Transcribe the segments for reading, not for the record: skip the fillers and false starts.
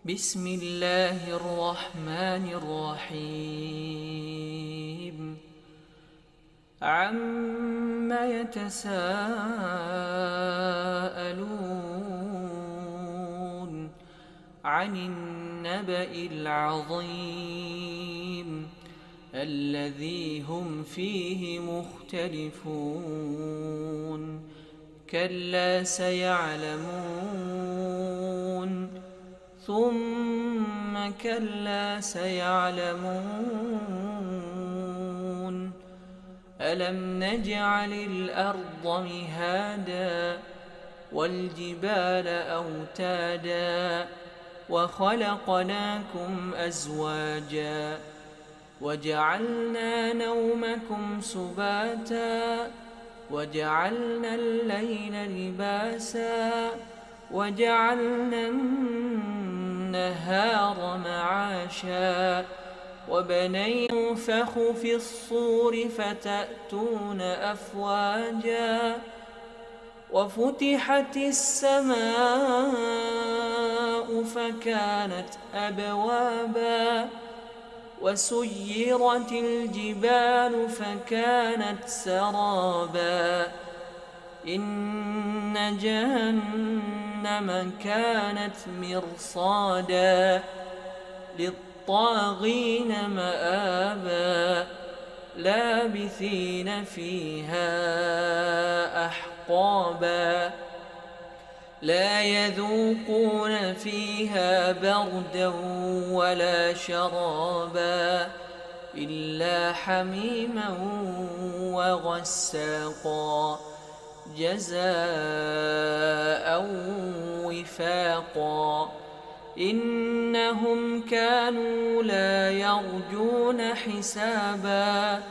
بسم الله الرحمن الرحيم عم يتساءلون عن النبأ العظيم الذي هم فيه مختلفون كلا سيعلمون ثم كلا سيعلمون ألم نجعل الأرض مهادا والجبال أوتادا وخلقناكم أزواجا وجعلنا نومكم سباتا وجعلنا الليل لباسا وجعلنا النهار معاشا وبنينا ينفخ في الصور فتأتون أفواجا وفتحت السماء فكانت أبوابا وسيرت الجبال فكانت سرابا إن جهنم كانت مرصادا للطاغين مآبا لابثين فيها أحقابا لا يذوقون فيها بردا ولا شرابا إلا حميما وغساقا جزاء وفاقا إنهم كانوا لا يرجون حسابا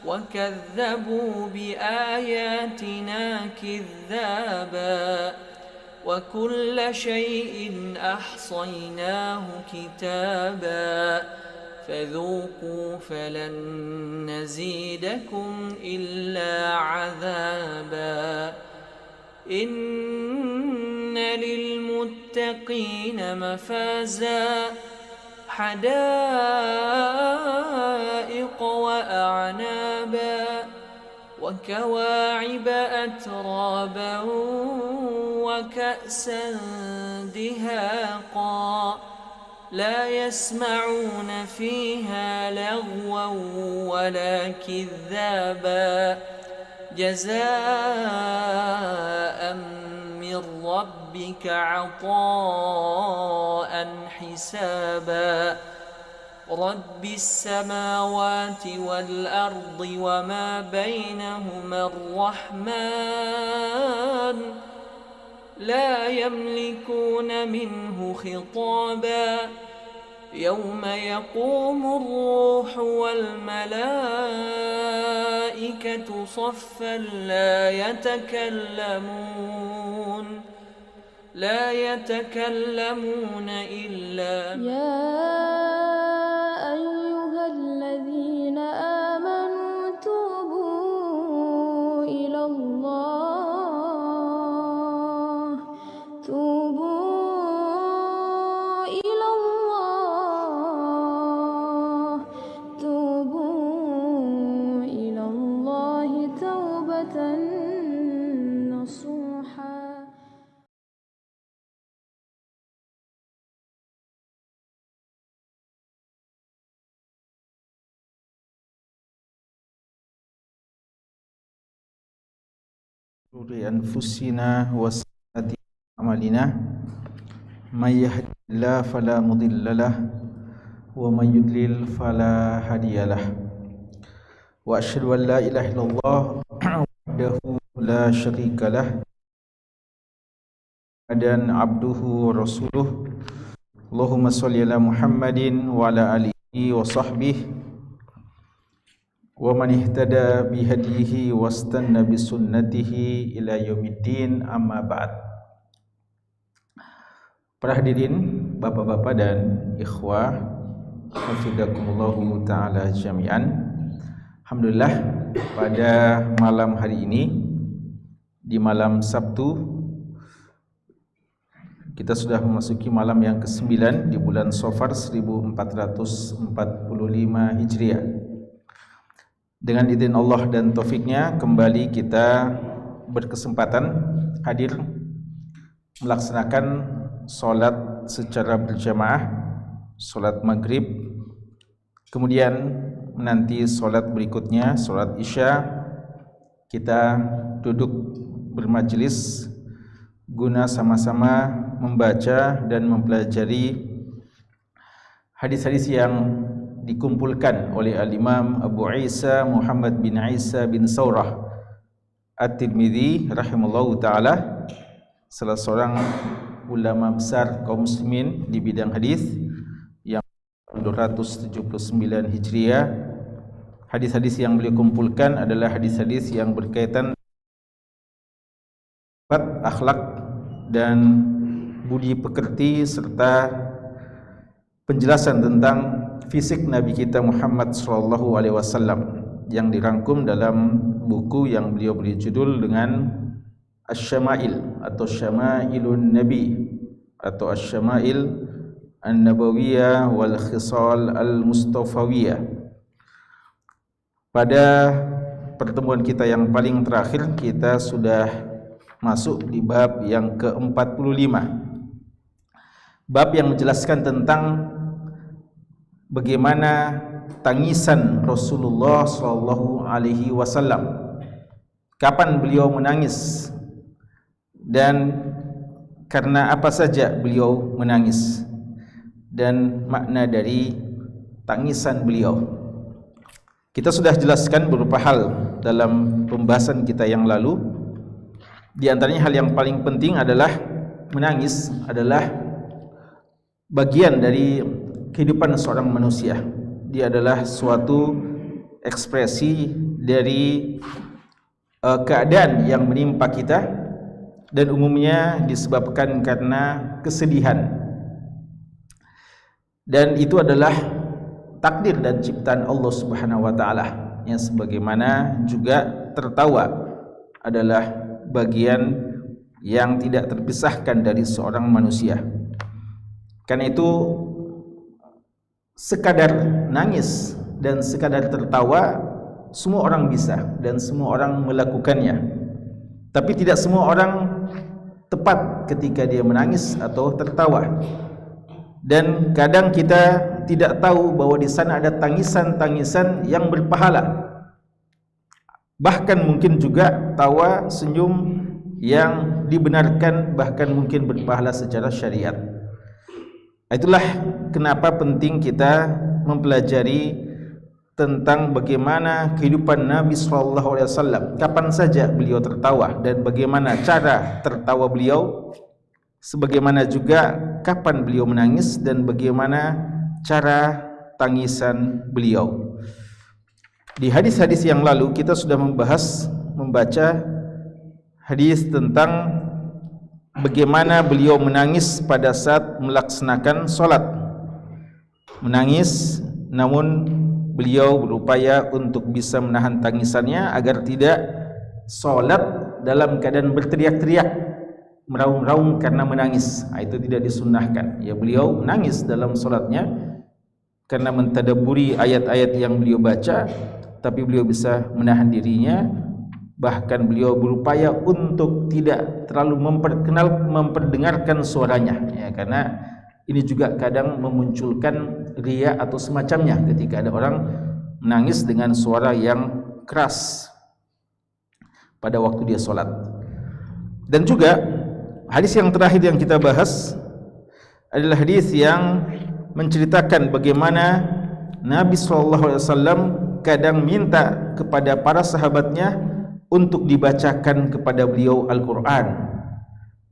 وكذبوا بآياتنا كذابا وكل شيء أحصيناه كتابا فذوقوا فلن نزيدكم إلا عذابا إن للمتقين مفازا حدائق وأعنابا وكواعب أترابا وكأسا دهاقا لا يسمعون فيها لغوا ولا كذابا جزاء من ربك عطاء حسابا رب السماوات والأرض وما بينهما الرحمن لا يملكون منه خطابا يوم يقوم الروح والملائكة صفا لا يتكلمون إلا أيها الذين آمنوا توبوا إلى الله توبوا إلى الله توبوا إلى الله توبة نصوحا شرور أنفسنا وسيئات أعمالنا من يهد الله فلا مضل له ومن يضلل فلا هادي له وأشهد أن لا إله إلا الله وحده لا شريك له dan abduhu wa rasuluh Allahumma sholli ala Muhammadin wa ala alihi wa sahbihi wa man ihtada bihadihi wastanna bisunnatihi ila yaumiddin amma ba'd. Para hadirin, bapak-bapak dan ikhwah, hafizakumullahu ta'ala jami'an. Alhamdulillah, pada malam hari ini, di malam Sabtu Kita sudah memasuki malam yang ke-9 di bulan Safar 1445 Hijriah. Dengan izin Allah dan taufiknya, kembali kita berkesempatan hadir melaksanakan solat secara berjamaah, solat maghrib, kemudian nanti solat berikutnya, solat isya, kita duduk bermajelis guna sama-sama membaca dan mempelajari hadis-hadis yang dikumpulkan oleh Al-Imam Abu Isa Muhammad bin Isa bin Saurah At-Tirmidzi rahimallahu ta'ala, salah seorang ulama besar kaum muslimin di bidang hadis yang 279 Hijriah. Hadis-hadis yang beliau kumpulkan adalah hadis-hadis yang berkaitan akhlak dan budi pekerti serta penjelasan tentang fisik Nabi kita Muhammad sallallahu alaihi wasallam yang dirangkum dalam buku yang beliau beri judul dengan Asy-Syama'il atau Syama'ilun Nabi atau Asy-Syama'il An-Nabawiyah wal Khisal Al-Mustafawiyah. Pada pertemuan kita yang paling terakhir, kita sudah masuk di bab yang ke-45, bab yang menjelaskan tentang bagaimana tangisan Rasulullah sallallahu alaihi wasallam, kapan beliau menangis dan karena apa saja beliau menangis, dan makna dari tangisan beliau. Kita sudah jelaskan beberapa hal dalam pembahasan kita yang lalu. Di antaranya hal yang paling penting adalah menangis adalah bagian dari kehidupan seorang manusia. Dia adalah suatu ekspresi dari keadaan yang menimpa kita dan umumnya disebabkan karena kesedihan. Dan itu adalah takdir dan ciptaan Allah Subhanahu wa taala. Yang sebagaimana juga tertawa adalah bagian yang tidak terpisahkan dari seorang manusia. Karena itu sekadar nangis dan sekadar tertawa semua orang bisa dan semua orang melakukannya. Tapi tidak semua orang tepat ketika dia menangis atau tertawa. Dan kadang kita tidak tahu bahwa di sana ada tangisan-tangisan yang berpahala. Bahkan mungkin juga tawa, senyum yang dibenarkan, bahkan mungkin berpahala secara syariat. Itulah kenapa penting kita mempelajari tentang bagaimana kehidupan Nabi sallallahu alaihi wasallam, kapan saja beliau tertawa dan bagaimana cara tertawa beliau, sebagaimana juga kapan beliau menangis dan bagaimana cara tangisan beliau. Di hadis-hadis yang lalu kita sudah membaca hadis tentang bagaimana beliau menangis pada saat melaksanakan solat. Menangis, namun beliau berupaya untuk bisa menahan tangisannya agar tidak solat dalam keadaan berteriak-teriak, meraung-raung karena menangis. Itu tidak disunnahkan. Ya, beliau menangis dalam solatnya karena mentadabburi ayat-ayat yang beliau baca, tapi beliau bisa menahan dirinya. Bahkan beliau berupaya untuk tidak terlalu memperdengarkan suaranya, ya, karena ini juga kadang memunculkan riya atau semacamnya ketika ada orang menangis dengan suara yang keras pada waktu dia sholat. Dan juga hadis yang terakhir yang kita bahas adalah hadis yang menceritakan bagaimana Nabi SAW kadang minta kepada para sahabatnya untuk dibacakan kepada beliau Al-Quran.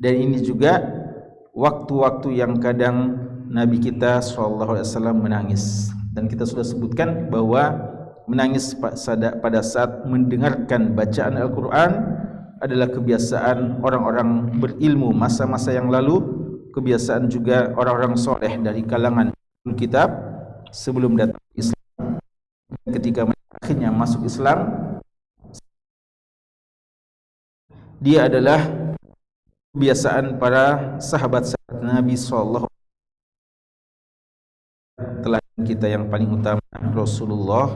Dan ini juga waktu-waktu yang kadang Nabi kita SAW menangis. Dan kita sudah sebutkan bahwa menangis pada saat mendengarkan bacaan Al-Quran adalah kebiasaan orang-orang berilmu masa-masa yang lalu, kebiasaan juga orang-orang soleh dari kalangan kitab sebelum datang Islam. Ketika akhirnya masuk Islam, dia adalah kebiasaan para sahabat-sahabat Nabi sallallahu telah kita yang paling utama Rasulullah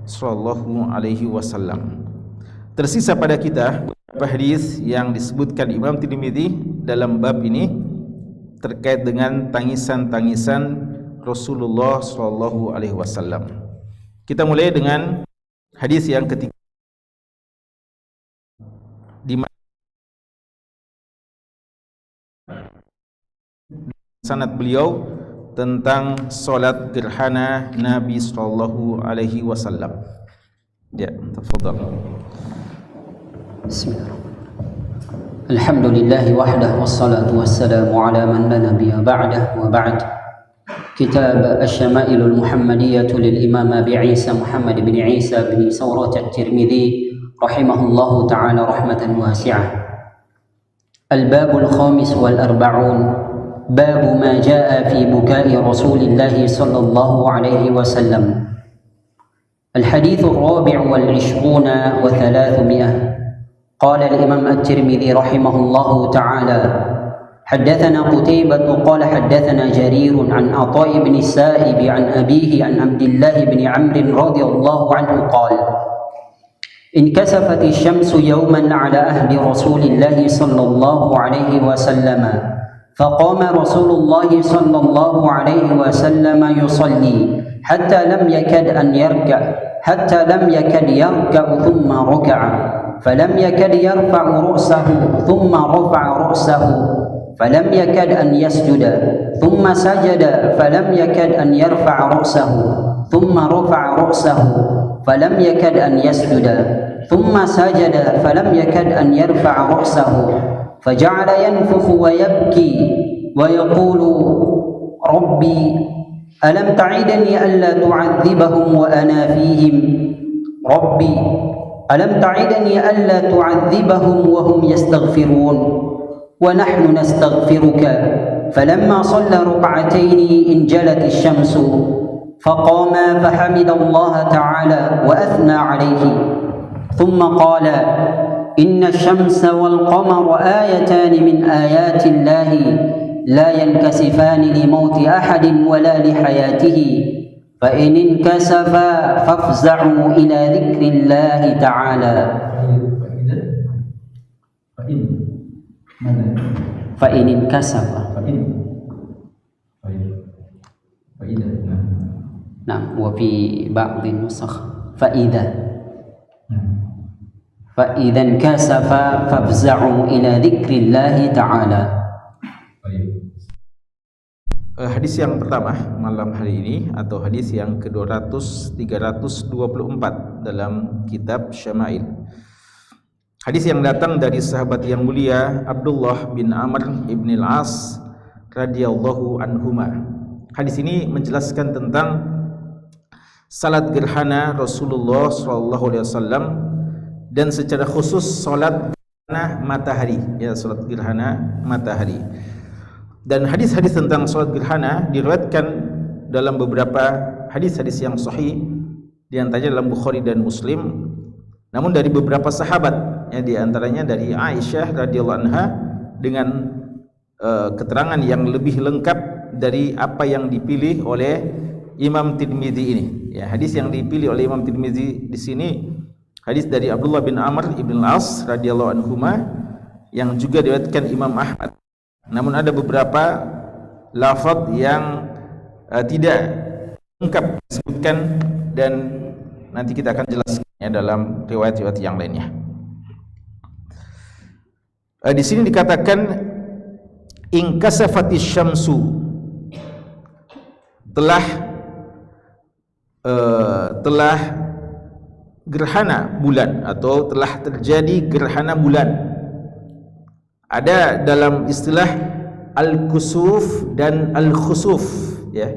sallallahu alaihi wasallam. Tersisa pada kita beberapa hadis yang disebutkan Imam Tirmidzi dalam bab ini terkait dengan tangisan-tangisan Rasulullah sallallahu alaihi wasallam. Kita mulai dengan hadis yang ketiga, di mana sanad beliau tentang solat gerhana Nabi sallallahu alaihi wasallam. Ya, tafadhal. Bismillahirrahmanirrahim. Alhamdulillah wahdah wassalatu wassalamu ala man la nabiyya ba'dah wa ba'd. Kitab Asy-Syama'ilul Muhammadiyyah lil Imam Abi Isa Muhammad bin Isa bin Sawrat At-Tirmidzi rahimahullahu ta'ala rahmatan wasi'ah. Al-babul khamis wal arba'un, bab ma jaa fi bukai Rasulillah sallallahu alaihi wasallam. الحديث الرابع والعشرون وثلاثمائة. قال الإمام الترمذي رحمه الله تعالى: حدثنا قتيبة قال حدثنا جرير عن عطاء بن السائب عن أبيه عن عبد الله بن عمرو رضي الله عنه قال: انكسفت الشمس يوما على أهل رسول الله صلى الله عليه وسلم، فقام رسول الله صلى الله عليه وسلم يصلي حتى لم يكد يركع ثم ركع، فلم يكد يرفع رأسه ثم رفع رأسه، فلم يكد أن يسجد ثم سجد، فلم يكد أن يرفع رأسه ثم رفع رأسه، فلم يكد أن يسجد ثم سجد، فلم يكد أن يرفع رأسه، فجعل ينفخ ويبكي ويقول: ربي ألم تعدني ألا تعذبهم وأنا فيهم؟ ربي ألم تعدني ألا تعذبهم وهم يستغفرون ونحن نستغفرك؟ فلما صلى ركعتين انجلت الشمس، فقام فحمد الله تعالى وأثنى عليه، ثم قال: إن الشمس والقمر آيتان من آيات الله لا ينكسفان لموت أحد ولا لحياته، فإن انكسفا فافزعوا إلى ذكر الله تعالى. فإن انكسفا نعم، وفي بعض النسخ فإذا انكسفا فافزعوا إلى ذكر الله تعالى. Hadis yang pertama malam hari ini atau hadis yang ke-324 dalam kitab Syama'il. Hadis yang datang dari sahabat yang mulia Abdullah bin Amr ibn al-As radhiyallahu anhuma. Hadis ini menjelaskan tentang salat gerhana Rasulullah sallallahu alaihi wasallam dan secara khusus salat gerhana matahari, ya, salat gerhana matahari. Dan hadis-hadis tentang salat gerhana diriwayatkan dalam beberapa hadis-hadis yang sahih, di antaranya dalam Bukhari dan Muslim. Namun dari beberapa sahabat, ya, di antaranya dari Aisyah radhiyallahu anha dengan keterangan yang lebih lengkap dari apa yang dipilih oleh Imam Tirmidzi ini. Ya, hadis yang dipilih oleh Imam Tirmidzi di sini hadis dari Abdullah bin Amr ibn al-As radhiyallahu anhuma yang juga diriwayatkan Imam Ahmad. Namun ada beberapa lafaz yang tidak lengkap disebutkan dan nanti kita akan jelaskannya dalam riwayat-riwayat yang lainnya. Di sini dikatakan inkasafatis syamsu, telah gerhana bulan atau telah terjadi gerhana bulan. Ada dalam istilah al-kusuf dan al-khusuf, ya.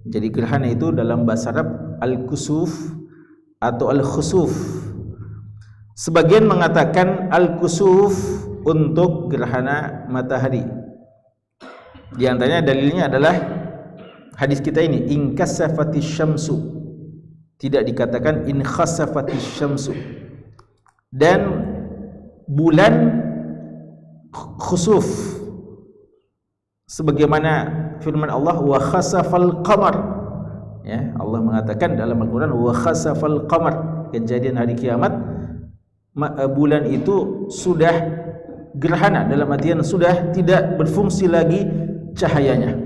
Jadi gerhana itu dalam bahasa Arab al-kusuf atau al-khusuf. Sebagian mengatakan al-kusuf untuk gerhana matahari. Di antaranya dalilnya adalah hadis kita ini, inkasafatis syamsu. Tidak dikatakan inkhasafatis syamsu. Dan bulan khusuf, sebagaimana firman Allah wa khasafal qamar, ya, Allah mengatakan dalam Al-Quran wa khasafal qamar, kejadian hari kiamat bulan itu sudah gerhana, dalam artian sudah tidak berfungsi lagi cahayanya.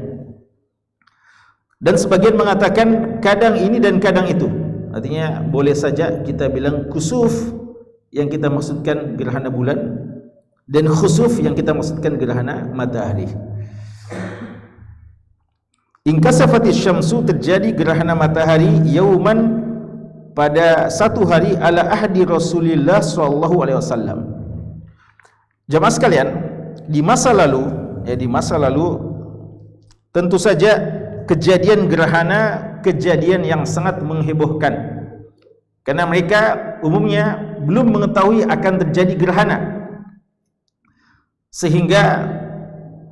Dan sebagian mengatakan kadang ini dan kadang itu, artinya boleh saja kita bilang kusuf yang kita maksudkan gerhana bulan, dan khusuf yang kita maksudkan gerhana matahari. Inkasafatis syamsu, terjadi gerhana matahari, yauman, pada satu hari, ala ahdi Rasulillah sallallahu alaihi wasallam. Jamaah sekalian, di masa lalu, tentu saja kejadian gerhana kejadian yang sangat menghebohkan, karena mereka umumnya belum mengetahui akan terjadi gerhana, sehingga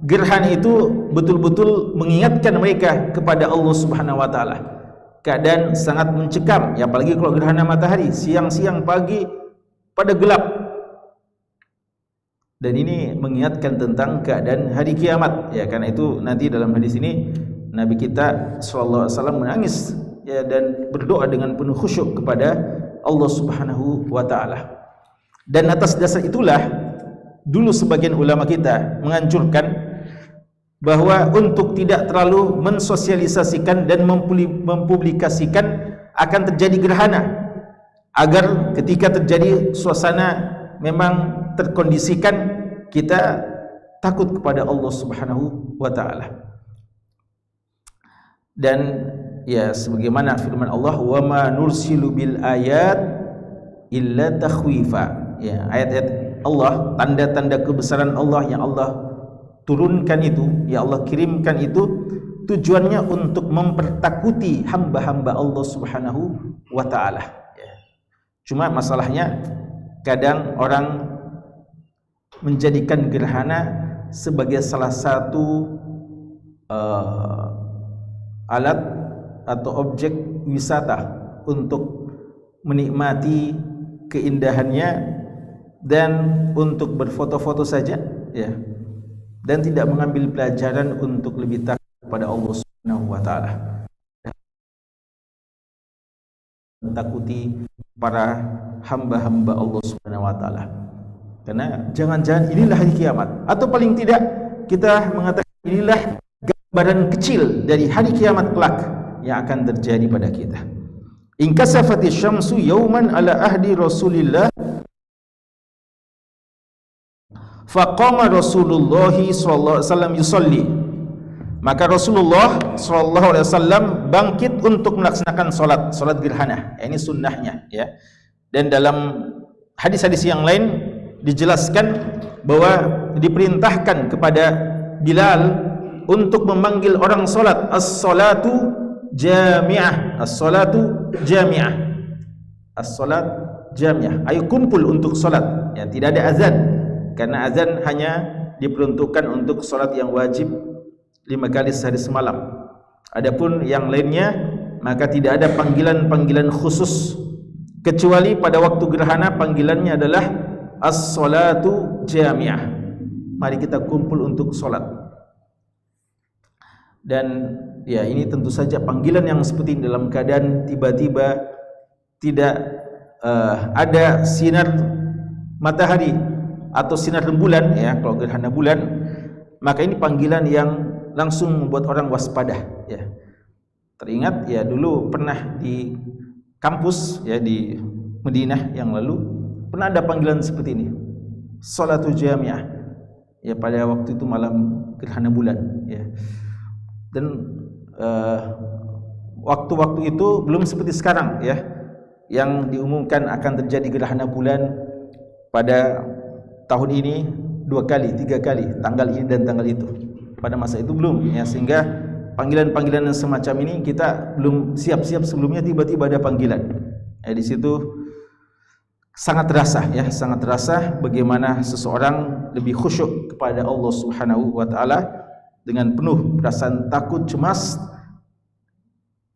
gerhana itu betul-betul mengingatkan mereka kepada Allah Subhanahu wa taala. Keadaan sangat mencekam, ya, apalagi kalau gerhana matahari siang-siang, pagi pada gelap. Dan ini mengingatkan tentang keadaan hari kiamat, ya. Karena itu nanti dalam hadis ini Nabi kita sallallahu alaihi wasallam menangis, ya, dan berdoa dengan penuh khusyuk kepada Allah Subhanahu wa taala. Dan atas dasar itulah dulu sebagian ulama kita menganjurkan bahwa untuk tidak terlalu mensosialisasikan dan mempublikasikan akan terjadi gerhana, agar ketika terjadi suasana memang terkondisikan, kita takut kepada Allah Subhanahu wa taala. Dan ya, sebagaimana firman Allah, wa ma nursilu bil ayat illa takhwifa, ya, ayat-ayat Allah, tanda-tanda kebesaran Allah yang Allah turunkan itu, ya Allah kirimkan itu, tujuannya untuk mempertakuti hamba-hamba Allah Subhanahu wa taala, ya. Cuma masalahnya kadang orang menjadikan gerhana sebagai salah satu alat atau objek wisata untuk menikmati keindahannya dan untuk berfoto-foto saja, ya, dan tidak mengambil pelajaran untuk lebih takut kepada Allah Subhanahu wa taala, mentakuti para hamba-hamba Allah Subhanahu wa taala. Karena jangan-jangan inilah hari kiamat, atau paling tidak kita mengatakan inilah gambaran kecil dari hari kiamat kelak yang akan terjadi pada kita. Inkasafatis syamsu yauman ala ahdi Rasulillah faqama Rasulullah sallallahu alaihi wasallam yusalli. Maka Rasulullah sallallahu alaihi wasallam bangkit untuk melaksanakan salat gerhana. Ini sunnahnya, ya. Dan dalam hadis-hadis yang lain dijelaskan bahwa diperintahkan kepada Bilal untuk memanggil orang salat, as-salatu jami'ah, as-salatu jami'ah, as-salat jami'ah, ayo kumpul untuk salat, ya, tidak ada azan, karena azan hanya diperuntukkan untuk salat yang wajib 5 kali sehari semalam. Adapun yang lainnya maka tidak ada panggilan-panggilan khusus, kecuali pada waktu gerhana panggilannya adalah as-salatu jami'ah, mari kita kumpul untuk salat. Dan ya, ini tentu saja panggilan yang seperti ini dalam keadaan tiba-tiba tidak ada sinar matahari atau sinar rembulan, ya, kalau gerhana bulan, maka ini panggilan yang langsung membuat orang waspada, ya. Teringat, ya, dulu pernah di kampus, ya, di Madinah yang lalu pernah ada panggilan seperti ini, salatu jami'ah, ya, pada waktu itu malam gerhana bulan, ya. Dan waktu-waktu itu belum seperti sekarang, ya, yang diumumkan akan terjadi gerhana bulan pada tahun ini 2 kali, 3 kali, tanggal ini dan tanggal itu. Pada masa itu belum, ya, sehingga panggilan-panggilan semacam ini kita belum siap-siap sebelumnya, tiba-tiba ada panggilan. Di situ sangat terasa, ya, sangat terasa bagaimana seseorang lebih khusyuk kepada Allah Subhanahu wa taala dengan penuh perasaan takut, cemas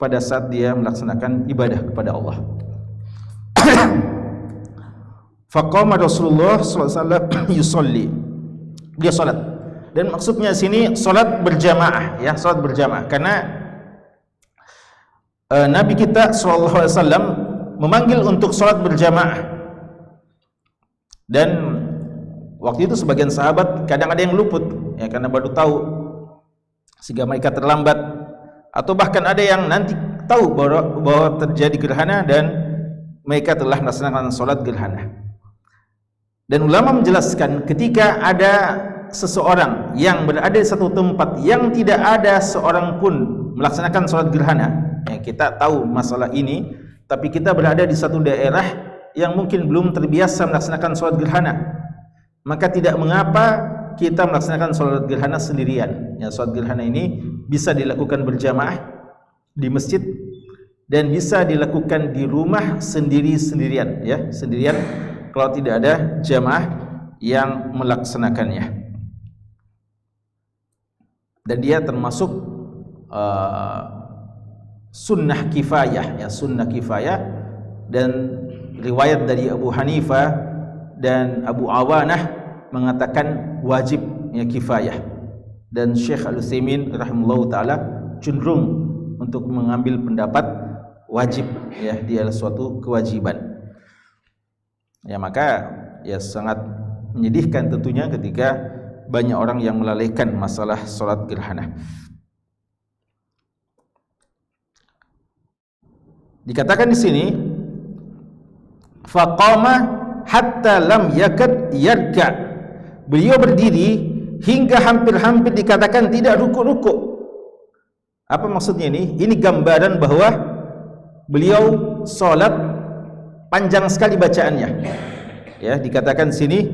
pada saat dia melaksanakan ibadah kepada Allah. Faqama Rasulullah sallallahu alaihi wasallam yusalli. dia salat. Dan maksudnya sini salat berjamaah, ya, salat berjamaah. Karena Nabi kita sallallahu alaihi wasallam memanggil untuk salat berjamaah. Dan waktu itu sebagian sahabat kadang ada yang luput, ya, karena baru tahu sehingga mereka terlambat, atau bahkan ada yang nanti tahu bahwa terjadi gerhana dan mereka telah melaksanakan salat gerhana. Dan ulama menjelaskan ketika ada seseorang yang berada di satu tempat yang tidak ada seorang pun melaksanakan salat gerhana, ya, kita tahu masalah ini, tapi kita berada di satu daerah yang mungkin belum terbiasa melaksanakan salat gerhana, maka tidak mengapa kita melaksanakan salat gerhana sendirian. Ya, salat gerhana ini bisa dilakukan berjamaah di masjid dan bisa dilakukan di rumah sendiri-sendirian, ya, sendirian kalau tidak ada jamaah yang melaksanakannya. Dan dia termasuk sunnah kifayah, ya, sunnah kifayah. Dan riwayat dari Abu Hanifah dan Abu Awanah mengatakan wajib, ya, kifayah. Dan Syekh Al-Utsaimin rahimahullah taala cenderung untuk mengambil pendapat wajib, ya, dia adalah suatu kewajiban. Ya, maka ya sangat menyedihkan tentunya ketika banyak orang yang melalaikan masalah salat gerhana. Dikatakan di sini faqama hatta lam yakad yarka. Beliau berdiri hingga hampir-hampir dikatakan tidak ruku-ruku. Apa maksudnya ini? Ini gambaran bahwa beliau salat panjang sekali bacaannya. Ya, dikatakan sini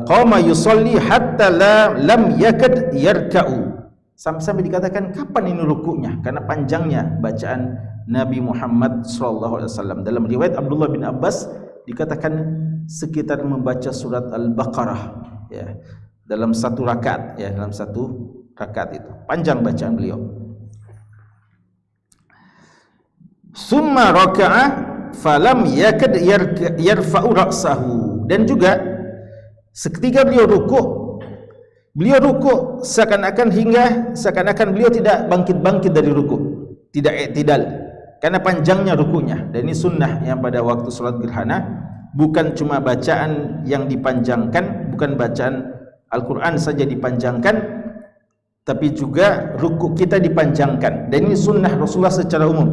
qama yusalli hatta lam yakad yarka'u. Sampai dikatakan kapan ini rukuknya, karena panjangnya bacaan Nabi Muhammad SAW. Dalam riwayat Abdullah bin Abbas dikatakan sekitar membaca surat Al-Baqarah, ya, dalam satu rakaat, ya, dalam satu rakaat itu. Panjang bacaan beliau. Summa raka'a falam yakad yarfa'u ra'sahu. Dan juga seketika beliau ruku seakan-akan beliau tidak bangkit dari ruku, tidak i'tidal karena panjangnya rukunya. Dan ini sunnah yang pada waktu salat gerhana bukan cuma bacaan yang dipanjangkan, bukan bacaan Al-Quran saja dipanjangkan, tapi juga ruku kita dipanjangkan. Dan ini sunnah Rasulullah secara umum,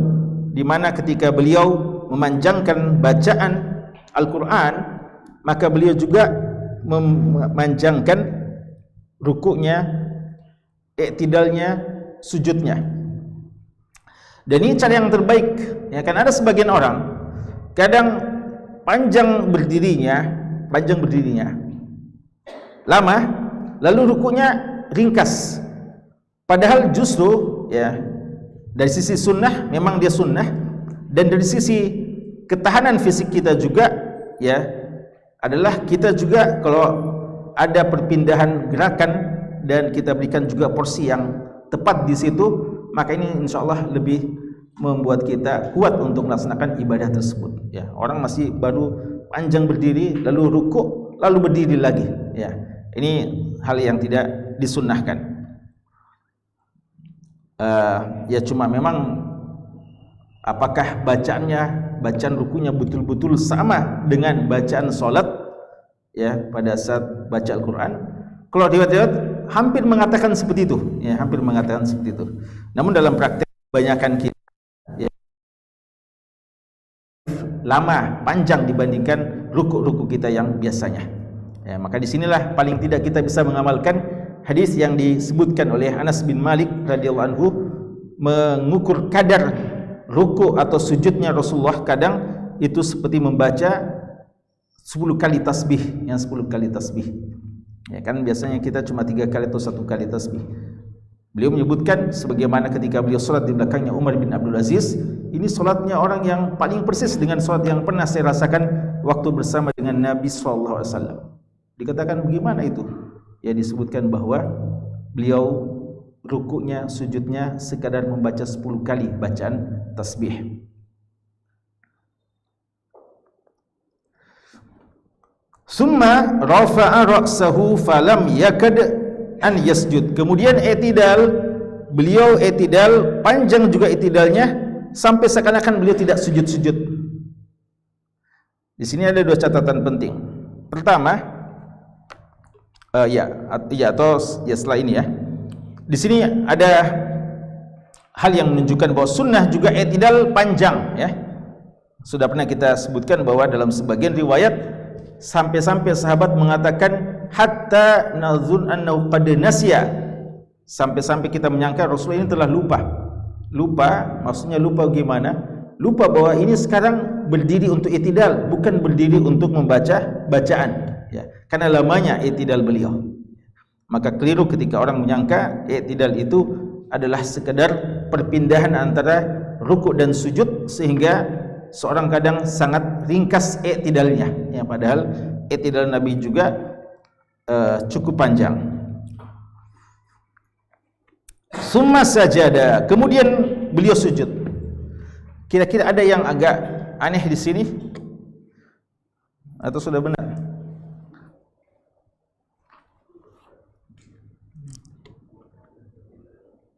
di mana ketika beliau memanjangkan bacaan Al-Quran, maka beliau juga memanjangkan rukunya, i'tidalnya, sujudnya. Dan ini cara yang terbaik, ya, kan ada sebagian orang kadang panjang berdirinya lama, lalu rukunya ringkas. Padahal justru, ya, dari sisi sunnah memang dia sunnah, dan dari sisi ketahanan fisik kita juga, ya, adalah kita juga kalau ada perpindahan gerakan dan kita berikan juga porsi yang tepat di situ, maka ini insyaallah lebih membuat kita kuat untuk melaksanakan ibadah tersebut. Ya, orang masih baru panjang berdiri, lalu ruku, lalu berdiri lagi. Ya, ini hal yang tidak disunnahkan. Ya, cuma memang apakah bacaan rukunya betul-betul sama dengan bacaan salat, ya, pada saat baca Al-Quran? Kalau riwayat hampir mengatakan seperti itu, ya, hampir mengatakan seperti itu. Namun dalam praktek kebanyakan kita, ya, lama, panjang dibandingkan ruku-ruku kita yang biasanya. Ya, maka disinilah paling tidak kita bisa mengamalkan hadis yang disebutkan oleh Anas bin Malik radhiyallahu anhu, mengukur kadar ruku atau sujudnya Rasulullah kadang itu seperti membaca 10 kali tasbih, yang 10 kali tasbih. Ya, kan biasanya kita cuma 3 kali atau 1 kali tasbih. Beliau menyebutkan sebagaimana ketika beliau salat di belakangnya Umar bin Abdul Aziz, ini salatnya orang yang paling persis dengan salat yang pernah saya rasakan waktu bersama dengan Nabi SAW. Dikatakan bagaimana itu? Ya, disebutkan bahwa beliau rukunya, sujudnya sekadar membaca 10 kali bacaan tasbih. Summa rafa'a ra'sahu falam yakad an yasjud. Kemudian i'tidal, beliau i'tidal, panjang juga i'tidalnya sampai seakan-akan beliau tidak sujud-sujud. Di sini ada dua catatan penting. Pertama, setelah ini ya. Di sini ada hal yang menunjukkan bahwa sunnah juga i'tidal panjang ya. Sudah pernah kita sebutkan bahwa dalam sebagian riwayat sampai-sampai sahabat mengatakan hatta nazun annahu qad nasiya, sampai-sampai kita menyangka Rasulullah ini telah lupa. Lupa, maksudnya lupa gimana? Lupa bahwa ini sekarang berdiri untuk i'tidal, bukan berdiri untuk membaca bacaan ya. Karena lamanya i'tidal beliau. Maka keliru ketika orang menyangka i'tidal itu adalah sekedar perpindahan antara rukuk dan sujud, sehingga seorang kadang sangat ringkas i'tidalnya ya, padahal i'tidal Nabi juga cukup panjang. Summa sajada, kemudian beliau sujud. Kira-kira ada yang agak aneh di sini atau sudah benar?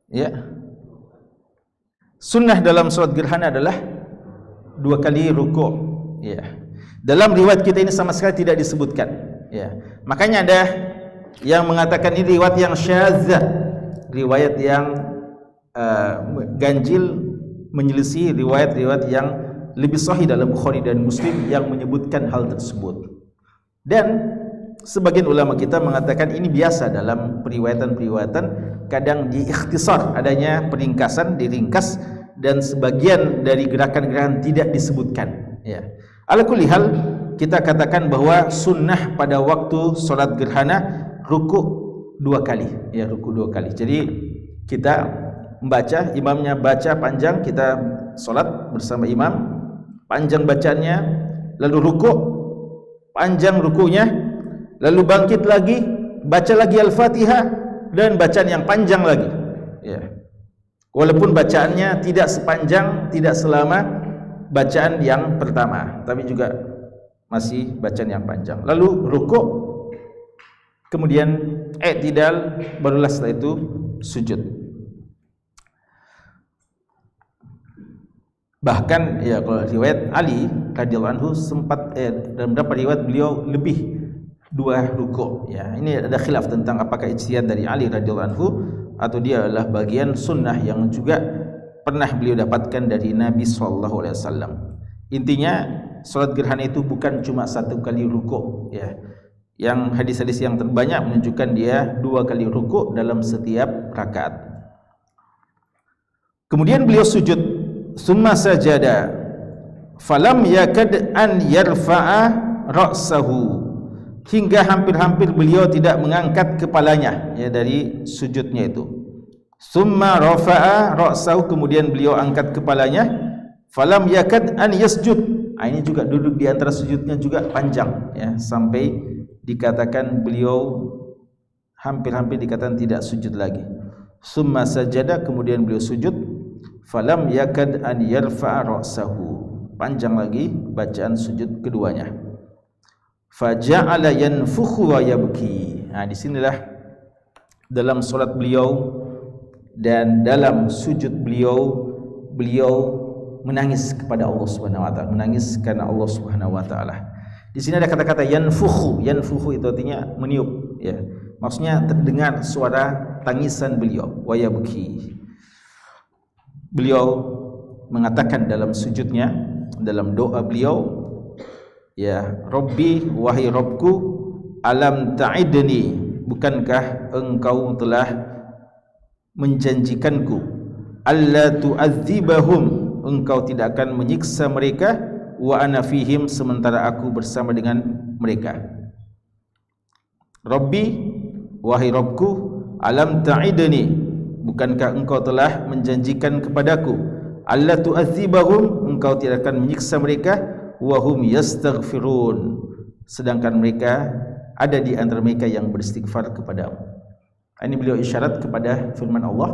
Ya. Sunnah dalam salat gerhana adalah 2 kali rukuk. Ya. Dalam riwayat kita ini sama sekali tidak disebutkan. Ya. Makanya ada yang mengatakan ini riwayat yang syadzah, riwayat yang ganjil, menyelisih riwayat-riwayat yang lebih sahih dalam Bukhari dan Muslim yang menyebutkan hal tersebut. Dan sebagian ulama kita mengatakan ini biasa dalam periwayatan-periwayatan, kadang diikhtisar, adanya peringkasan, diringkas, dan sebagian dari gerakan-gerakan tidak disebutkan ya. Ala kulli hal, kita katakan bahwa sunnah pada waktu solat gerhana rukuk 2 kali ya, rukuk 2 kali. Jadi kita membaca, imamnya baca panjang, kita solat bersama imam, panjang bacaannya, lalu rukuk, panjang rukunya, lalu bangkit lagi, baca lagi Al-Fatihah, dan bacaan yang panjang lagi ya. Walaupun bacaannya tidak sepanjang, tidak selama bacaan yang pertama, tapi juga masih bacaan yang panjang. Lalu rukuk, kemudian i'tidal, barulah setelah itu sujud. Bahkan ya, kalau riwayat Ali radhiyallahu anhu sempat dalam beberapa riwayat beliau lebih 2 rukuk ya. Ini ada khilaf tentang apakah ijtihad dari Ali radhiyallahu anhu atau dia adalah bagian sunnah yang juga pernah beliau dapatkan dari Nabi sallallahu alaihi wasallam. Intinya salat gerhana itu bukan cuma 1 kali rukuk ya. Yang hadis-hadis yang terbanyak menunjukkan dia 2 kali rukuk dalam setiap rakaat. Kemudian beliau sujud. Summa sajada falam yakad an yarfa'a ra'sahu, hingga hampir-hampir beliau tidak mengangkat kepalanya ya dari sujudnya itu. Summa rafa'a ra'sahu, kemudian beliau angkat kepalanya. Falam yakad an yasjud, ini juga duduk di antara sujudnya juga panjang ya, sampai dikatakan beliau hampir-hampir dikatakan tidak sujud lagi. Summa sajada, kemudian beliau sujud. Falam yakad an yarfa'a ra'sahu, panjang lagi bacaan sujud keduanya. Faja'ala yanfukhu wa yabki. Nah, disinilah dalam solat beliau dan dalam sujud beliau menangis kepada Allah Subhanahu wa taala, menangis karena Allah Subhanahu wa taala. Di sini ada kata-kata yanfukhu. Yanfukhu itu artinya meniup ya. Maksudnya terdengar suara tangisan beliau. Wa yabki. Beliau mengatakan dalam sujudnya, dalam doa beliau, ya Rabbi, wahai Rabbku, alam ta'idni, bukankah engkau telah menjanjikanku, alla tu'adzibahum, engkau tidak akan menyiksa mereka, wa ana fihim, sementara aku bersama dengan mereka. Rabbi, wahai Rabbku, alam ta'idni, bukankah engkau telah menjanjikan kepadaku, alla tu'adzibahum, engkau tidak akan menyiksa mereka, wa hum yastaghfirun, sedangkan mereka ada di antara mereka yang beristighfar kepadamu. Ini beliau isyarat kepada firman Allah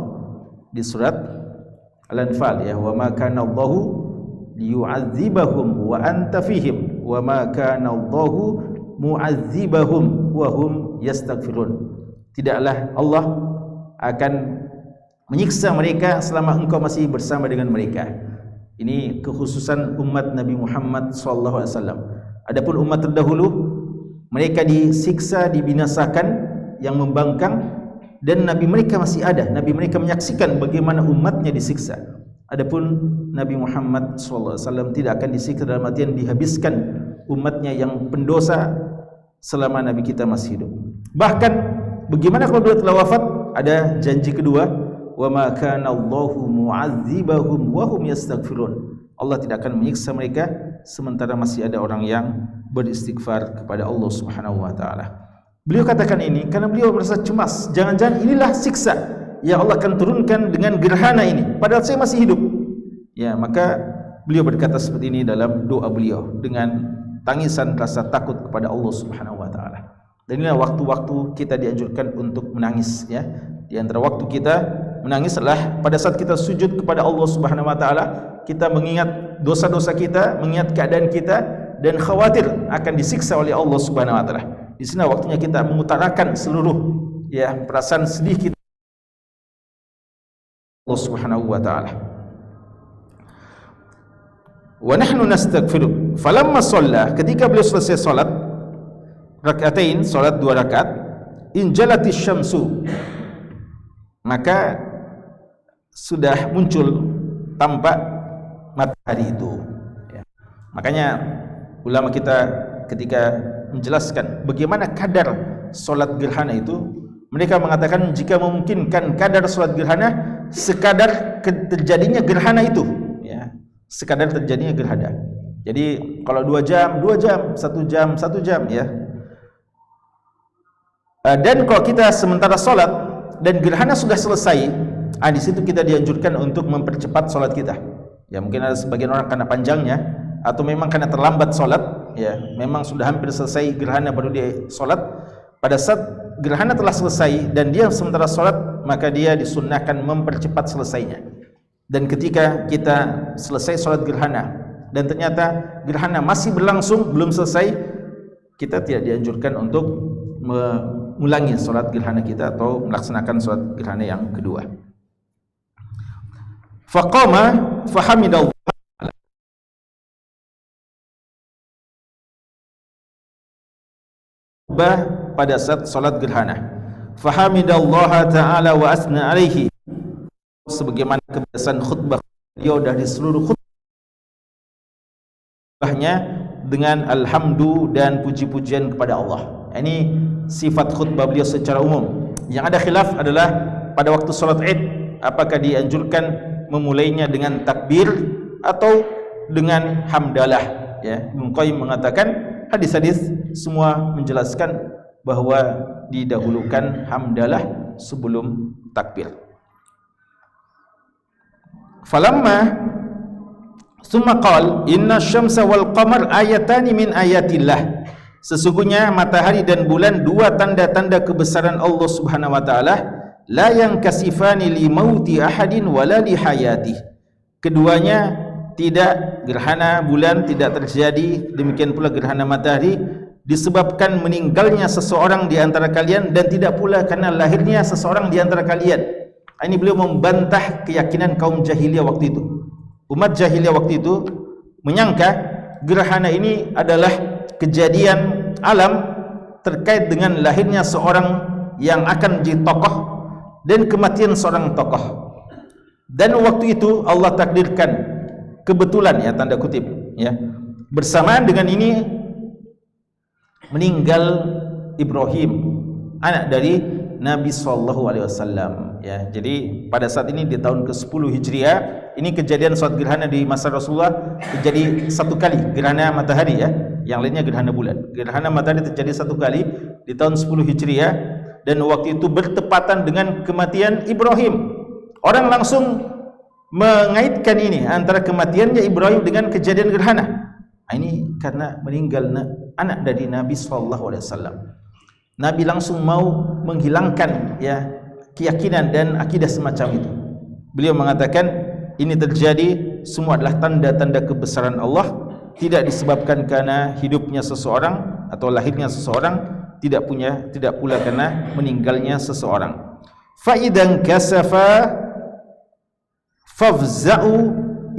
di surat Al-Anfal ya, wa ma kana Allahu liyu'adzibahum wa anta fihim wa ma kana Allahu mu'adzibahum wa hum yastaghfirun. Tidaklah Allah akan menyiksa mereka selama engkau masih bersama dengan mereka. Ini kekhususan umat Nabi Muhammad SAW. Adapun umat terdahulu, mereka disiksa, dibinasakan, yang membangkang, dan Nabi mereka masih ada. Nabi mereka menyaksikan bagaimana umatnya disiksa. Adapun Nabi Muhammad SAW tidak akan disiksa dalam artian dihabiskan umatnya yang pendosa selama Nabi kita masih hidup. Bahkan bagaimana kalau beliau telah wafat? Ada janji kedua, wa ma kana Allahu mu'adzibahum wa hum yastaghfirun. Allah tidak akan menyiksa mereka sementara masih ada orang yang beristighfar kepada Allah Subhanahu wa taala. Beliau katakan ini karena beliau merasa cemas, jangan-jangan inilah siksa yang Allah akan turunkan dengan gerhana ini padahal saya masih hidup. Ya, maka beliau berkata seperti ini dalam doa beliau dengan tangisan rasa takut kepada Allah Subhanahu wa taala. Dan inilah waktu-waktu kita dianjurkan untuk menangis, ya. Di antara waktu kita menangis adalah pada saat kita sujud kepada Allah Subhanahu wa taala, kita mengingat dosa-dosa kita, mengingat keadaan kita, dan khawatir akan disiksa oleh Allah Subhanahu wa taala. Di sini waktunya kita mengutarakan seluruh, ya, perasaan sedih kita Allah Subhanahu wa taala. Wa nahnu nastaghfiru. Falamma shalla, ketika beliau selesai salat rakaatain, salat 2 rakaat, injalatis syamsu, maka sudah muncul tampak matahari itu, ya. Makanya ulama kita ketika menjelaskan bagaimana kadar solat gerhana itu, mereka mengatakan jika memungkinkan kadar solat gerhana sekadar terjadinya gerhana itu, ya, sekadar terjadinya gerhana. Jadi kalau 2 jam, 2 jam, 1 jam, 1 jam, ya. Dan kalau kita sementara solat dan gerhana sudah selesai, di situ kita dianjurkan untuk mempercepat solat kita. Ya, mungkin ada sebagian orang karena panjangnya, atau memang karena terlambat solat, ya, memang sudah hampir selesai gerhana baru dia solat. Pada saat gerhana telah selesai dan dia sementara solat, maka dia disunnahkan mempercepat selesainya. Dan ketika kita selesai solat gerhana dan ternyata gerhana masih berlangsung, belum selesai, kita tidak dianjurkan untuk mengulangi solat gerhana kita atau melaksanakan solat gerhana yang kedua. Faqama fahamidallah, pada saat salat gerhana, fahamidallaha ta'ala wa asna alaihi, sebagaimana kebiasaan khutbah beliau dari seluruh khutbahnya dengan alhamdu dan puji-pujian kepada Allah. Ini sifat khutbah beliau secara umum. Yang ada khilaf adalah pada waktu salat Id, apakah dianjurkan memulainya dengan takbir atau dengan hamdalah, ya. Ibnu Qayyim mengatakan hadis-hadis semua menjelaskan bahwa didahulukan hamdalah sebelum takbir. Falamma summa qala inna syamsa wal qamar ayatani min ayatillah, sesungguhnya matahari dan bulan 2 tanda-tanda kebesaran Allah Subhanahu wa taala, la yankasifani li mauti ahadin wala li hayati, keduanya tidak, gerhana bulan tidak terjadi, demikian pula gerhana matahari, disebabkan meninggalnya seseorang di antara kalian dan tidak pula karena lahirnya seseorang di antara kalian. Ini beliau membantah keyakinan kaum jahiliyah waktu itu. Umat jahiliyah waktu itu menyangka gerhana ini adalah kejadian alam terkait dengan lahirnya seorang yang akan menjadi tokoh dan kematian seorang tokoh. Dan waktu itu Allah takdirkan kebetulan, ya, tanda kutip, ya, bersamaan dengan ini meninggal Ibrahim, anak dari Nabi SAW, ya. Jadi pada saat ini di tahun ke-10 Hijriah, ini kejadian salat gerhana di masa Rasulullah terjadi 1 kali, gerhana matahari, ya. Yang lainnya gerhana bulan. Gerhana matahari terjadi 1 kali di tahun 10 Hijriah, dan waktu itu bertepatan dengan kematian Ibrahim. Orang langsung mengaitkan ini antara kematiannya Ibrahim dengan kejadian gerhana. Ini karena meninggal anak dari Nabi SAW. Nabi langsung mau menghilangkan, ya, keyakinan dan akidah semacam itu. Beliau mengatakan ini terjadi semua adalah tanda-tanda kebesaran Allah, tidak disebabkan karena hidupnya seseorang atau lahirnya seseorang, tidak pula karena meninggalnya seseorang. Fa idzan kasafa fafza'u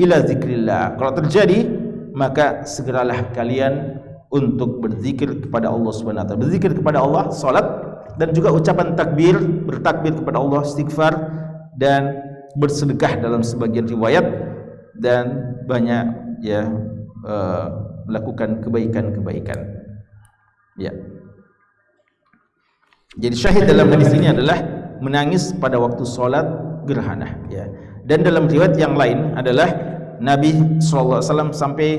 ila zikrillah. Kalau terjadi, maka segeralah kalian untuk berzikir kepada Allah Subhanahu wa taala. Berzikir kepada Allah, salat, dan juga ucapan takbir, bertakbir kepada Allah, istighfar, dan bersedekah dalam sebagian riwayat, dan banyak ya melakukan kebaikan-kebaikan. Ya. Jadi syahid dalam hadis ini adalah menangis pada waktu salat gerhana, ya. Dan dalam riwayat yang lain adalah Nabi SAW sampai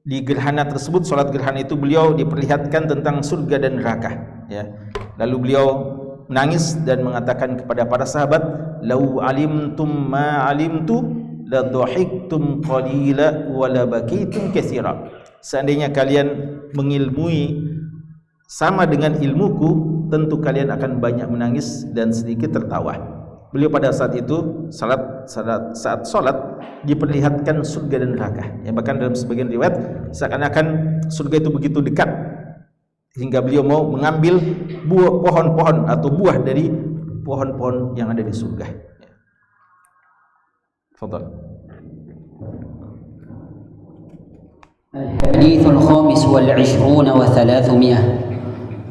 di gerhana tersebut, salat gerhana itu, beliau diperlihatkan tentang surga dan neraka, ya. Lalu beliau menangis dan mengatakan kepada para sahabat, "Lau alimtum ma alimtu la dhahiktum qalila wa la bakitum katsira." Seandainya kalian mengilmui sama dengan ilmuku, tentu kalian akan banyak menangis dan sedikit tertawa. Beliau pada saat itu saat salat diperlihatkan surga dan neraka. Ya, bahkan dalam sebagian riwayat seakan-akan surga itu begitu dekat hingga beliau mau mengambil pohon-pohon atau buah dari pohon-pohon yang ada di surga. Fadhal. الحديث الخامس والعشرون وثلاثمائة.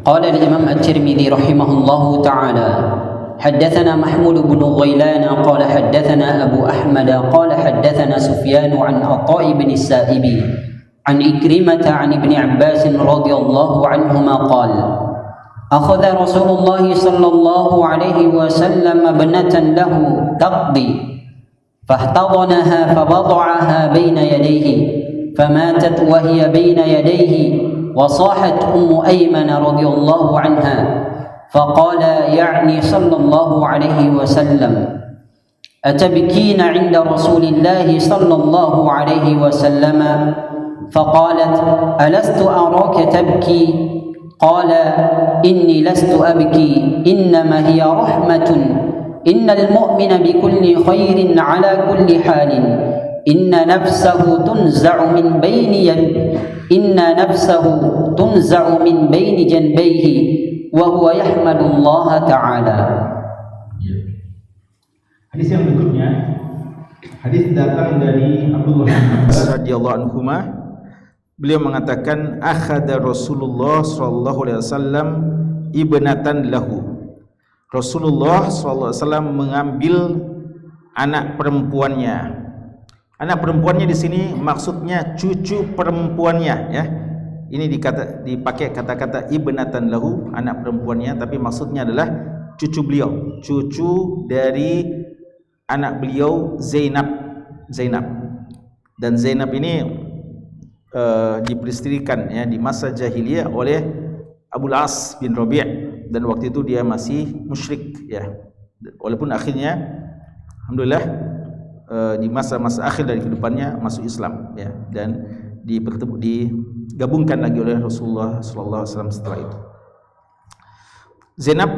قال الإمام الترمذي رحمه الله تعالى: حدثنا محمود بن غيلان قال حدثنا أبو أحمد قال حدثنا سفيان عن عطاء بن السائب عن إكرمة عن ابن عباس رضي الله عنهما قال: أخذ رسول الله صلى الله عليه وسلم ابنة له تقضي فاحتضنها فوضعها بين يديه فماتت وهي بين يديه، وصاحت أيمن رضي الله عنها فقال يعني صلى الله عليه وسلم: أتبكين عند رسول الله صلى الله عليه وسلم؟ فقالت: ألست أراك تبكي؟ قال: إني لست أبكي، إنما هي رحمة، إن المؤمن بكل خير على كل حال، إن نفسه تنزع من بين جنبيه وهو يحمد الله تعالى. Hadis yang berikutnya, hadis datang dari Abdullah bin Abbas radhiyallahu anhuma. Beliau mengatakan, akhadha Rasulullah sallallahu alaihi wasallam ibnatan lahu. Rasulullah sallallahu alaihi wasallam mengambil anak perempuannya. Anak perempuannya di sini maksudnya cucu perempuannya, ya. Ini dipakai kata-kata ibnatan lahu, anak perempuannya, tapi maksudnya adalah cucu beliau, cucu dari anak beliau Zainab. Dan Zainab ini diperistrikan, ya, di masa jahiliyah oleh Abul As bin Rabi', dan waktu itu dia masih musyrik, ya. Walaupun akhirnya alhamdulillah di masa-masa akhir dari kehidupannya masuk Islam, ya, dan digabungkan lagi oleh Rasulullah sallallahu alaihi wasallam setelah itu. Zainab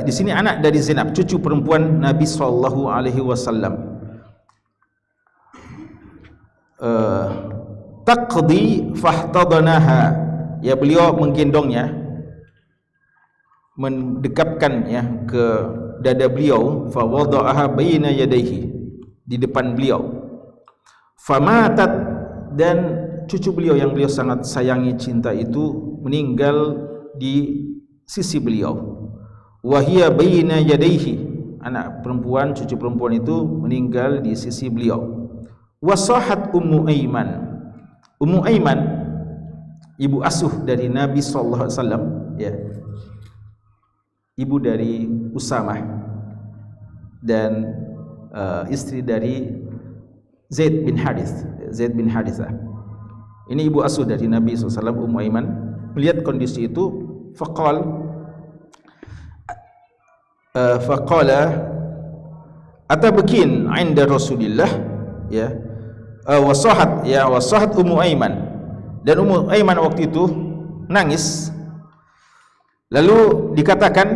di sini anak dari Zainab, cucu perempuan Nabi sallallahu alaihi wasallam. Taqdi fahtadanaha, ya, beliau menggendongnya, mendekapkan, ya, ke dada beliau, fa wada'aha baina yadayhi, di depan beliau. Famatat, dan cucu beliau yang beliau sangat sayangi, cinta itu meninggal di sisi beliau. Wahia baina yadayhi, anak perempuan, cucu perempuan itu meninggal di sisi beliau. Wasahat Ummu Aiman, ibu asuh dari Nabi sallallahu alaihi wasallam, ya, ibu dari Usamah dan istri dari Zaid bin Harithah. Ini ibu asuh dari Nabi SAW, Ummu Aiman. Melihat kondisi itu, faqala atabakin 'inda Rasulillah, ya, wasahat Ummu Aiman, dan Ummu Aiman waktu itu nangis. Lalu dikatakan,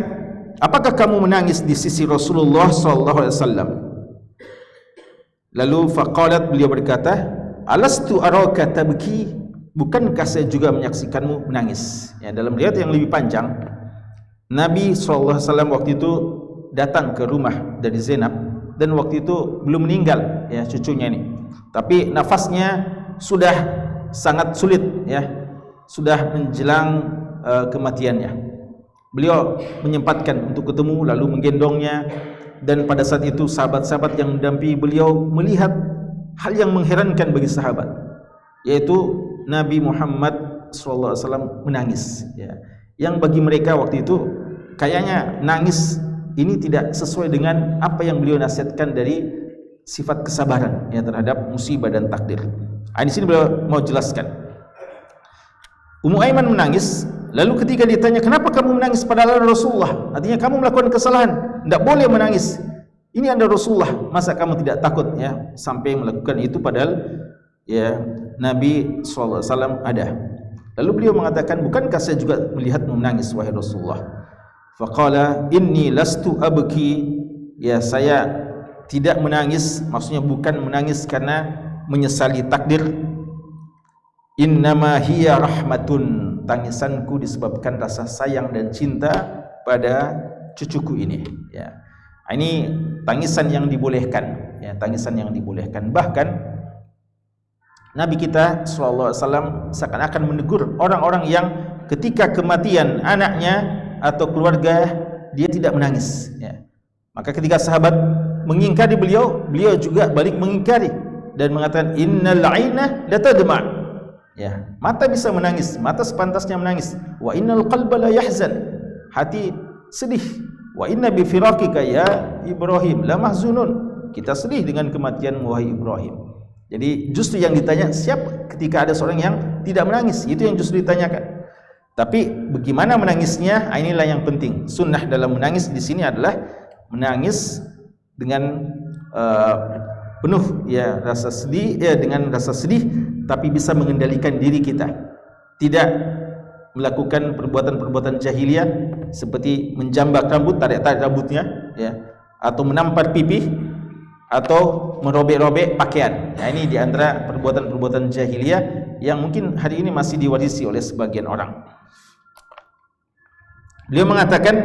apakah kamu menangis di sisi Rasulullah sallallahu alaihi wasallam? Lalu faqalat, beliau berkata, alastu araka tabki? bukankah saya juga menyaksikanmu menangis? Ya, dalam riwayat yang lebih panjang, Nabi SAW waktu itu datang ke rumah dari Zainab, dan waktu itu belum meninggal ya cucunya ini, tapi nafasnya sudah sangat sulit ya, sudah menjelang kematiannya. Beliau menyempatkan untuk ketemu, lalu menggendongnya, dan pada saat itu sahabat-sahabat yang mendampingi beliau melihat hal yang mengherankan bagi sahabat, yaitu Nabi Muhammad SAW menangis ya. Yang bagi mereka waktu itu kayaknya nangis ini tidak sesuai dengan apa yang beliau nasihatkan dari sifat kesabaran ya terhadap musibah dan takdir. Di sini beliau mau jelaskan. Ummu Aiman menangis, lalu ketika ditanya, kenapa kamu menangis padahal Rasulullah? Artinya kamu melakukan kesalahan, tidak boleh menangis. Ini ada Rasulullah, masa kamu tidak takut ya sampai melakukan itu padahal ya Nabi SAW ada. Lalu beliau mengatakan, bukankah saya juga melihatmu menangis wahai Rasulullah? Faqala inni lastu abki, ya saya tidak menangis, maksudnya bukan menangis karena menyesali takdir. Innama hiya rahmatun, tangisanku disebabkan rasa sayang dan cinta pada cucuku ini ya. Ini tangisan yang dibolehkan ya, tangisan yang dibolehkan. Bahkan Nabi kita SAW seakan-akan menegur orang-orang yang ketika kematian anaknya atau keluarga dia tidak menangis ya. Maka ketika sahabat mengingkari beliau, beliau juga balik mengingkari dan mengatakan innal aina la tadma ya, mata bisa menangis, mata sepantasnya menangis. Wa innal qalba la yahzan, hati sedih. Wa inna bi firaqika ya Ibrahim la mahzunun, kita sedih dengan kematian wahai Ibrahim. Jadi justru yang ditanya siapa ketika ada seorang yang tidak menangis, itu yang justru ditanyakan. Tapi bagaimana menangisnya, inilah yang penting. Sunnah dalam menangis di sini adalah menangis dengan penuh ya rasa sedih ya, dengan rasa sedih tapi bisa mengendalikan diri kita, tidak melakukan perbuatan-perbuatan jahiliyah seperti menjambak rambut, tarik-tarik rambutnya ya, atau menampar pipi, atau merobek-robek pakaian. Ya, ini di antara perbuatan-perbuatan jahiliyah yang mungkin hari ini masih diwarisi oleh sebagian orang. Beliau mengatakan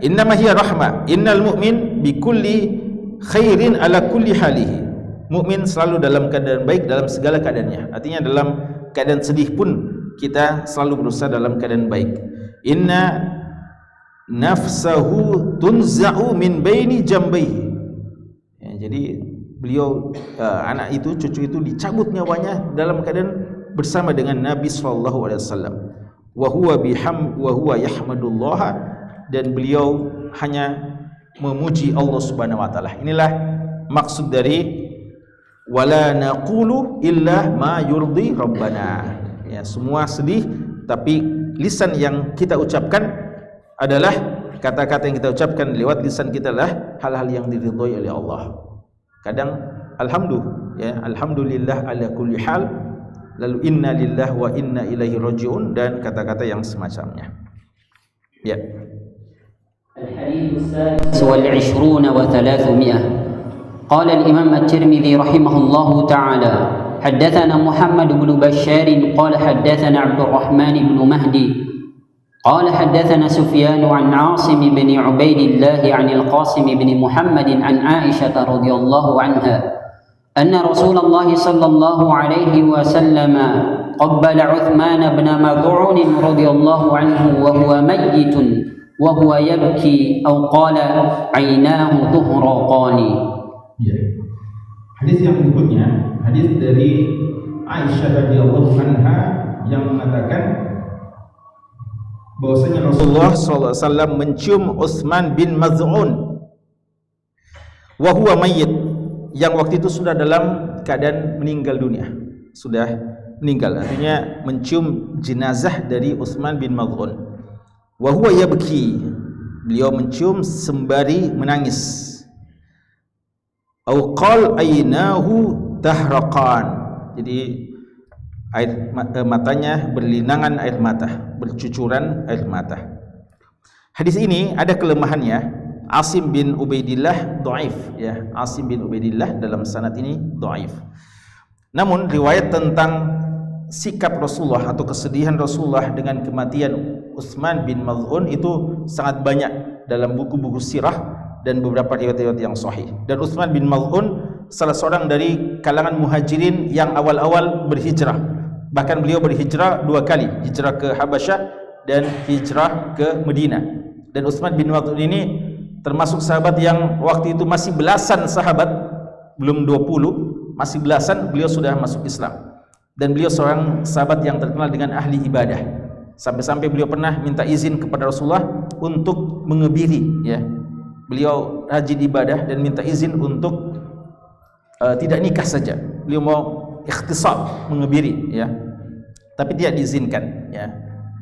innama hiya rahmah, innal mu'min bikulli khairin ala kulli halihi. Mukmin selalu dalam keadaan baik dalam segala keadaannya. Artinya dalam keadaan sedih pun kita selalu berusaha dalam keadaan baik. Inna nafsahu tunza'u min baini jambayhi. Ya, jadi beliau anak itu, cucu itu dicabut nyawanya dalam keadaan bersama dengan Nabi SAW. Wa huwa yahmadullah, dan beliau hanya memuji Allah Subhanahu wa taala. Inilah maksud dari wala naqulu illa ma yurdi rabbana. Ya, semua sedih tapi lisan yang kita ucapkan adalah kata-kata yang kita ucapkan lewat lisan kita adalah hal-hal yang diridhoi oleh Allah. Kadang alhamdulillah ala kulli hal, lalu inna lillahi wa inna ilaihi rajiun, dan kata-kata yang semacamnya. Ya. الحديث السادس والعشرون وثلاثمائة. قال الإمام الترمذي رحمه الله تعالى حدثنا محمد بن بشار قال حدثنا عبد الرحمن بن مهدي قال حدثنا سفيان عن عاصم بن عبيد الله عن القاسم بن محمد عن عائشة رضي الله عنها أن رسول الله صلى الله عليه وسلم قبل عثمان بن مظعون رضي الله عنه وهو ميت وهو يبكي أو قال عيناه تهرقان. Hadis yang berikutnya, hadis dari Aisyah radhiyallahu anha yang mengatakan bahwasanya Rasulullah SAW mencium Utsman bin Maz'un wa huwa mayyit, yang waktu itu sudah dalam keadaan meninggal dunia, sudah meninggal, artinya mencium jenazah dari Utsman bin Maz'un. Wa huwa yabki, beliau mencium sembari menangis. Au qal aynahu tahraqan, jadi air matanya berlinangan air mata, bercucuran air mata. Hadis ini ada kelemahannya. Asim bin Ubaidillah dhaif ya, Asim bin Ubaidillah dalam sanad ini dhaif. Namun riwayat tentang sikap Rasulullah atau kesedihan Rasulullah dengan kematian Utsman bin Maz'un itu sangat banyak dalam buku-buku sirah dan beberapa riwayat-riwayat yang sahih. Dan Utsman bin Maz'un salah seorang dari kalangan muhajirin yang awal-awal berhijrah. Bahkan beliau berhijrah 2 kali, hijrah ke Habasyah dan hijrah ke Madinah. Dan Utsman bin Maz'un ini termasuk sahabat yang waktu itu masih belasan sahabat, belum 20, masih belasan beliau sudah masuk Islam. Dan beliau seorang sahabat yang terkenal dengan ahli ibadah. Sampai-sampai beliau pernah minta izin kepada Rasulullah untuk mengebiri, ya. Beliau rajin ibadah dan minta izin untuk tidak nikah saja. Beliau mau ikhtisab, mengebiri, ya. Tapi tidak diizinkan, ya.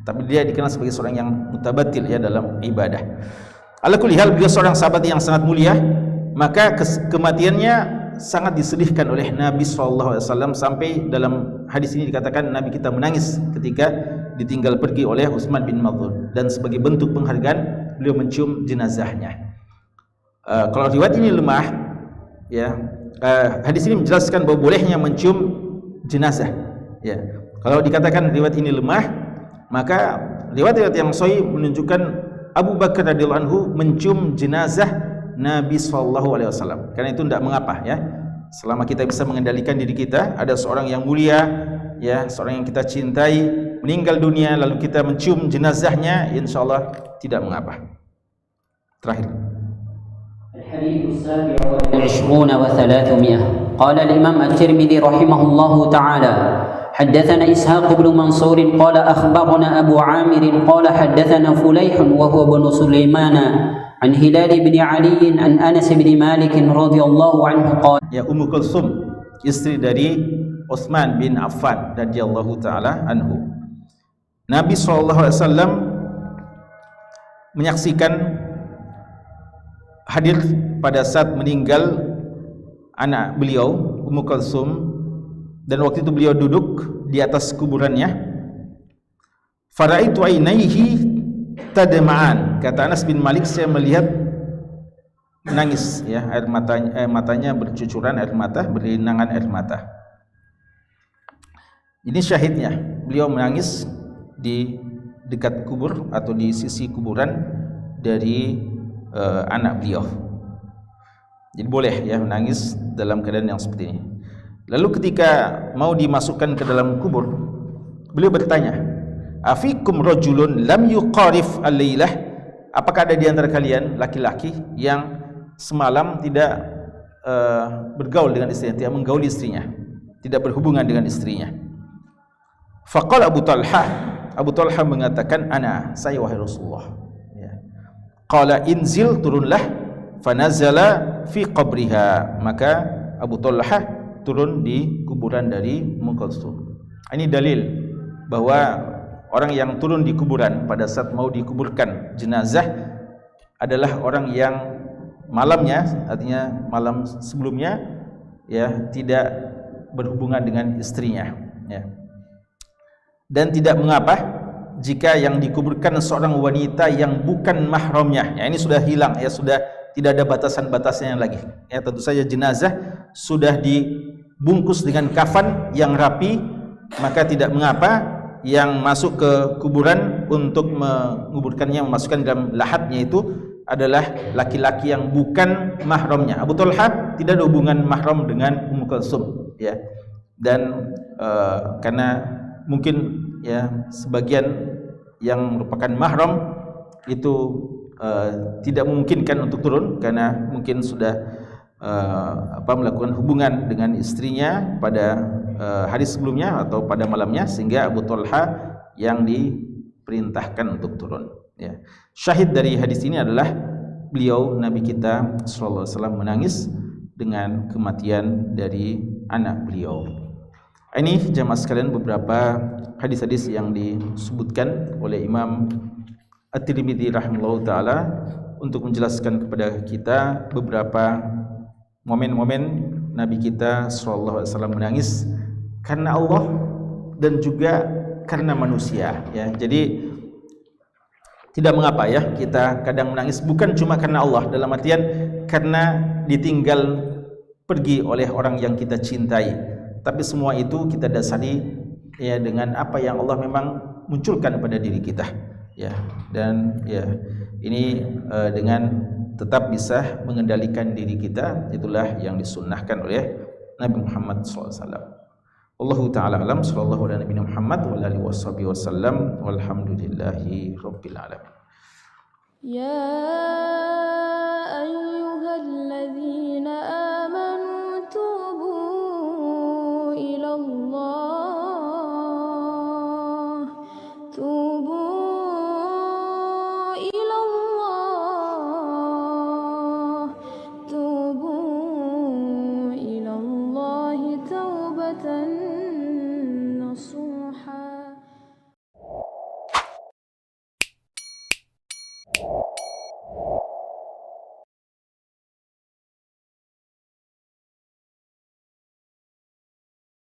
Tapi dia dikenal sebagai seorang yang mutabatil, ya, dalam ibadah. Ala kulli hal, beliau seorang sahabat yang sangat mulia, maka kematiannya sangat disedihkan oleh Nabi SAW, sampai dalam hadis ini dikatakan Nabi kita menangis ketika ditinggal pergi oleh Utsman bin Maz'un, dan sebagai bentuk penghargaan beliau mencium jenazahnya. Kalau riwayat ini lemah, ya, hadis ini menjelaskan bahwa bolehnya mencium jenazah, ya. Kalau dikatakan riwayat ini lemah, maka riwayat-riwayat yang sahih menunjukkan Abu Bakar radhiyallahu anhu mencium jenazah Nabi SAW. Karena itu tidak mengapa, ya. Selama kita bisa mengendalikan diri kita, ada seorang yang mulia, ya, seorang yang kita cintai meninggal dunia, lalu kita mencium jenazahnya, insyaallah tidak mengapa. Terakhir. الحديث السابع والعشرون وثلاثمائة قال الإمام الترمذي رحمه الله تعالى حدثنا إسحاق بن منصور قال أخبرنا أبو عامر قال حدثنا فليح وهو بن سليمان عن هلال بن علي عن أنس بن مالك رضي الله عنه قال Ya, Ummu Kulsum, istri dari Utsman bin Affan radhiyallahu taala anhu. Nabi SAW menyaksikan hadir pada saat meninggal anak beliau Ummu Kulsum, dan waktu itu beliau duduk di atas kuburannya. Faraitu ainaihi tadma'an, kata Anas bin Malik, saya melihat menangis, ya, air matanya bercucuran air mata, berlinangan air mata. Ini syahidnya, beliau menangis di dekat kubur atau di sisi kuburan dari anak beliau. Jadi boleh, ya, menangis dalam keadaan yang seperti ini. Lalu ketika mau dimasukkan ke dalam kubur, beliau bertanya, afikum rajulun lam yuqarif al-lailah, apakah ada di antara kalian laki-laki yang semalam tidak bergaul dengan istrinya, tidak menggauli istrinya, tidak berhubungan dengan istrinya? Faqala Abu Talha mengatakan, ana, saya wahai Rasulullah, ya. Qala inzil, turunlah, fanazala fi qabriha, maka Abu Talha turun di kuburan dari Ummu Kulsum. Ini dalil bahwa orang yang turun di kuburan pada saat mau dikuburkan jenazah adalah orang yang malamnya, artinya malam sebelumnya, ya, tidak berhubungan dengan istrinya, ya. Dan tidak mengapa jika yang dikuburkan seorang wanita yang bukan mahramnya, ya, ini sudah hilang, ya, sudah tidak ada batasan-batasnya lagi, ya. Tentu saja jenazah sudah dibungkus dengan kafan yang rapi, maka tidak mengapa yang masuk ke kuburan untuk menguburkannya, memasukkan dalam lahatnya itu adalah laki-laki yang bukan mahramnya. Abu Talha tidak ada hubungan mahram dengan Ummu Kulsum, ya. Dan karena mungkin, ya, sebagian yang merupakan mahram itu tidak memungkinkan untuk turun karena mungkin sudah melakukan hubungan dengan istrinya pada hari sebelumnya atau pada malamnya, sehingga Abu Talha yang diperintahkan untuk turun, ya. Syahid dari hadis ini adalah beliau, Nabi kita sallallahu alaihi wasallam, menangis dengan kematian dari anak beliau. Ini jamaah sekalian beberapa hadis-hadis yang disebutkan oleh Imam At-Tirmidzi rahimahullah taala untuk menjelaskan kepada kita beberapa momen-momen Nabi kita sallallahu alaihi wasallam menangis karena Allah dan juga karena manusia, ya. Jadi tidak mengapa, ya, kita kadang menangis bukan cuma karena Allah, dalam artian karena ditinggal pergi oleh orang yang kita cintai, tapi semua itu kita dasari ya dengan apa yang Allah memang munculkan pada diri kita, ya. Dan ya ini dengan tetap bisa mengendalikan diri kita, itulah yang disunnahkan oleh Nabi Muhammad SAW. Allahu ta'ala alam, sallallahu ala nabiyina Muhammad wa ala alihi washabihi wasallam, walhamdulillahi rabbil alamin. يا أيها الذين آمنوا توبوا إلى الله توبوا إلى الله توبوا إلى الله توبة نصوحا.